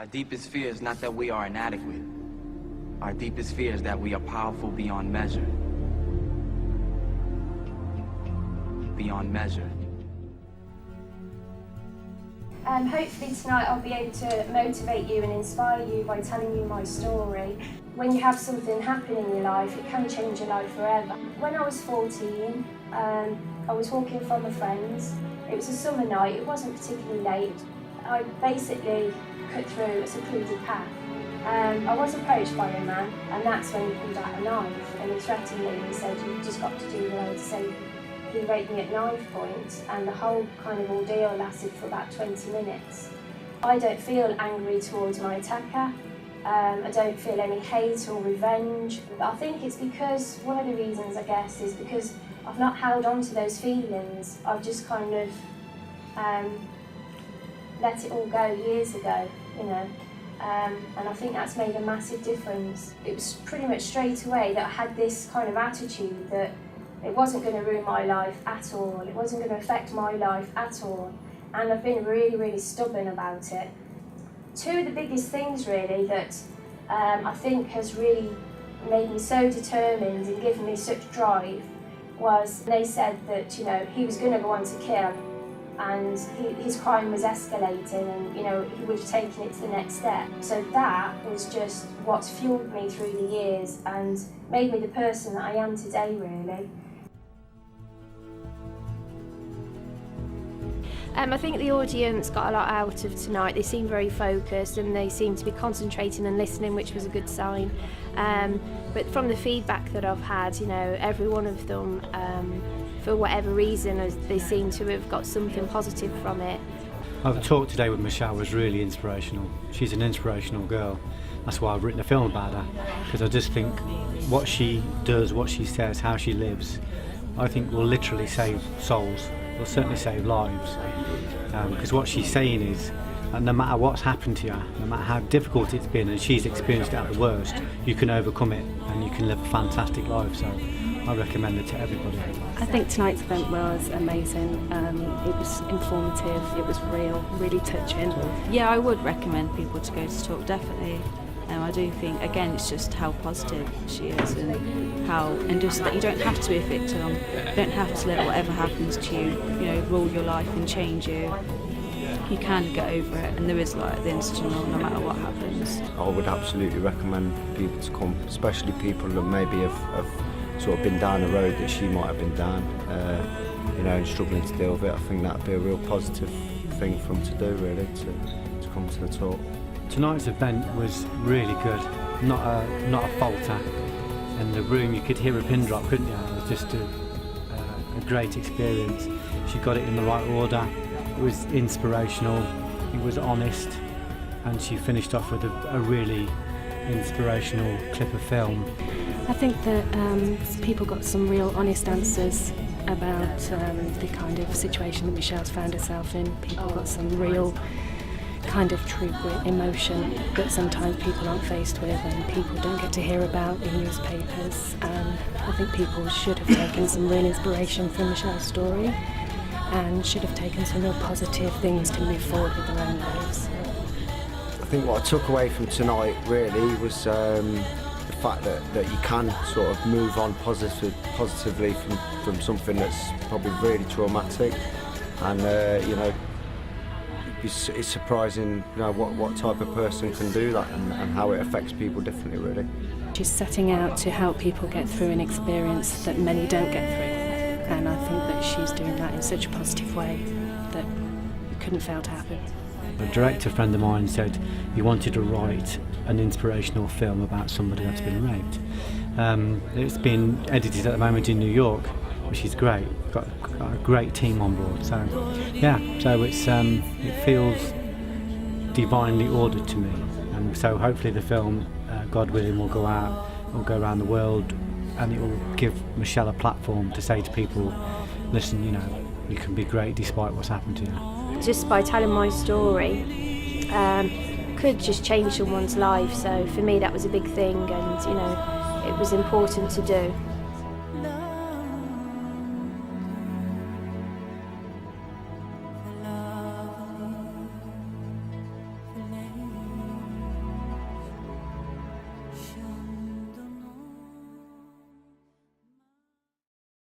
Our deepest fear is not that we are inadequate. Our deepest fear is that we are powerful beyond measure. Beyond measure. Hopefully tonight I'll be able to motivate you and inspire you by telling you my story. When you have something happen in your life, it can change your life forever. When I was 14, I was walking from a friend's. It was a summer night, it wasn't particularly late. I basically cut through a secluded path. I was approached by a man, and that's when he pulled out a knife and he threatened me. He said, "You've just got to do what I say." He raped me at knife point, and the whole kind of ordeal lasted for about 20 minutes. I don't feel angry towards my attacker. I don't feel any hate or revenge. I think it's because, one of the reasons I guess, is because I've not held on to those feelings. I've just kind of let it all go years ago, you know. And I think that's made a massive difference. It was pretty much straight away that I had this kind of attitude that it wasn't going to ruin my life at all. It wasn't going to affect my life at all. And I've been really, really stubborn about it. Two of the biggest things really that I think has really made me so determined and given me such drive was they said that, you know, he was going to go on to kill, and his crime was escalating, and, you know, he would have taken it to the next step. So that was just what's fueled me through the years and made me the person that I am today, really. I think the audience got a lot out of tonight. They seemed very focused and they seemed to be concentrating and listening, which was a good sign. But from the feedback that I've had, you know, every one of them, for whatever reason, they seem to have got something positive from it. I've talked today with Michelle was really inspirational. She's an inspirational girl. That's why I've written a film about her, because I just think what she does, what she says, how she lives, I think will literally save souls. Will certainly save lives, because what she's saying is, no matter what's happened to you, no matter how difficult it's been, and she's experienced it at the worst, you can overcome it and you can live a fantastic life. So I recommend it to everybody. I think tonight's event was amazing. It was informative, it was real, really touching. Yeah, I would recommend people to go to talk, definitely. I do think, again, it's just how positive she is, and just that you don't have to be a victim. You don't have to let whatever happens to you, you know, rule your life and change you. You can get over it, and there is light at the end of the tunnel no matter what happens. I would absolutely recommend people to come, especially people that maybe have sort of been down the road that she might have been down, you know, and struggling to deal with it. I think that'd be a real positive thing for them to do, really, to come to the talk. Tonight's event was really good, not a falter. In the room you could hear a pin drop, couldn't you? It was just a great experience. She got it in the right order, it was inspirational, it was honest, and she finished off with a really inspirational clip of film. I think that people got some real honest answers about the kind of situation that Michelle's found herself in. People got some real kind of true grit emotion that sometimes people aren't faced with and people don't get to hear about in newspapers. I think people should have taken some real inspiration from Michelle's story and should have taken some real positive things to move forward with their own lives. I think what I took away from tonight really was the fact that you can sort of move on positively from something that's probably really traumatic, and you know, it's surprising, you know, what type of person can do that and how it affects people differently, really. She's setting out to help people get through an experience that many don't get through, and I think that she's doing that in such a positive way that it couldn't fail to happen. A director friend of mine said he wanted to write an inspirational film about somebody that's been raped. It's been edited at the moment in New York, which is great. Got a great team on board. So yeah, so it feels divinely ordered to me, and so hopefully the film, God willing, will go around the world, and it will give Michelle a platform to say to people, listen, you know, you can be great despite what's happened to you. Just by telling my story could just change someone's life, so for me that was a big thing, and you know, it was important to do.